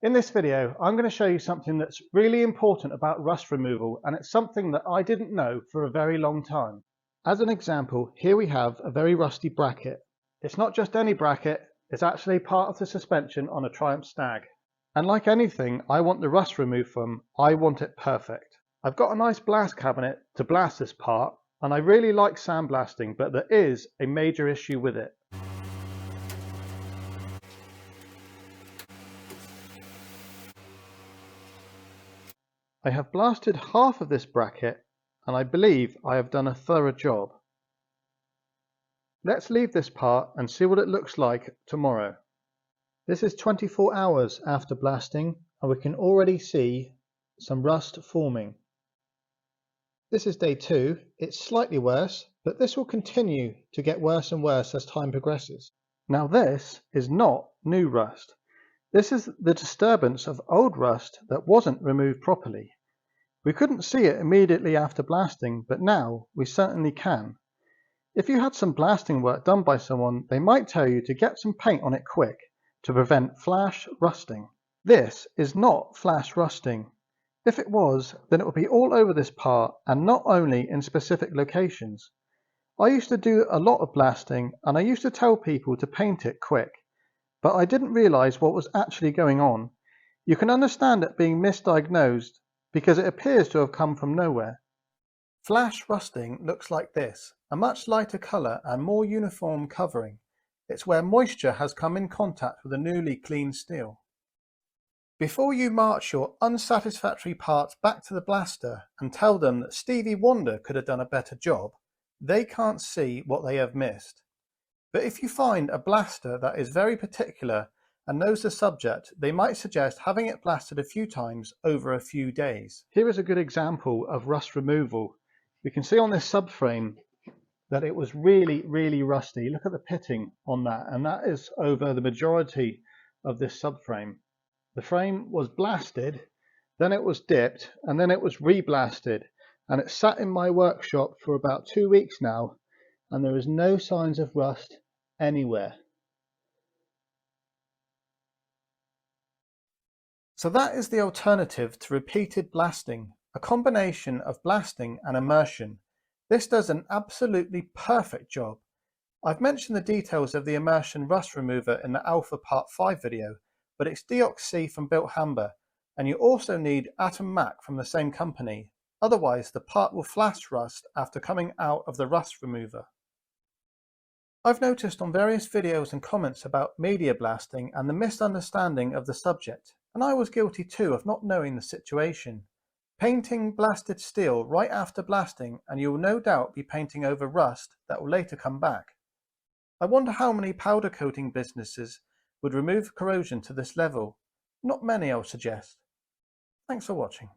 In this video, I'm going to show you something that's really important about rust removal, and it's something that I didn't know for a very long time. As an example, here we have a very rusty bracket. It's not just any bracket, it's actually part of the suspension on a Triumph Stag. And like anything I want the rust removed from, I want it perfect. I've got a nice blast cabinet to blast this part, and I really like sandblasting, but there is a major issue with it. I have blasted half of this bracket, and I believe I have done a thorough job. Let's leave this part and see what it looks like tomorrow. This is 24 hours after blasting, and we can already see some rust forming. This is day 2. It's slightly worse, but this will continue to get worse and worse as time progresses. Now this is not new rust. This is the disturbance of old rust that wasn't removed properly. We couldn't see it immediately after blasting, but now we certainly can. If you had some blasting work done by someone, they might tell you to get some paint on it quick to prevent flash rusting. This is not flash rusting. If it was, then it would be all over this part and not only in specific locations. I used to do a lot of blasting and I used to tell people to paint it quick, but I didn't realize what was actually going on. You can understand it being misdiagnosed because it appears to have come from nowhere. Flash rusting looks like this, a much lighter colour and more uniform covering. It's where moisture has come in contact with a newly cleaned steel. Before you march your unsatisfactory parts back to the blaster and tell them that Stevie Wonder could have done a better job, they can't see what they have missed. But if you find a blaster that is very particular and knows the subject, they might suggest having it blasted a few times over a few days. Here is a good example of rust removal. We can see on this subframe that it was really rusty. Look at the pitting on that, and that is over the majority of this subframe. The frame was blasted, then it was dipped, and then it was reblasted, and it sat in my workshop for about 2 weeks now, and there is no signs of rust anywhere. So that is the alternative to repeated blasting, a combination of blasting and immersion. This does an absolutely perfect job. I've mentioned the details of the immersion rust remover in the Alpha Part 5 video, but it's Deox-C from Built Hamber, and you also need Atom Mac from the same company. Otherwise the part will flash rust after coming out of the rust remover. I've noticed on various videos and comments about media blasting and the misunderstanding of the subject, and I was guilty too of not knowing the situation. Painting blasted steel right after blasting and you will no doubt be painting over rust that will later come back. I wonder how many powder coating businesses would remove corrosion to this level. Not many, I would suggest. Thanks for watching.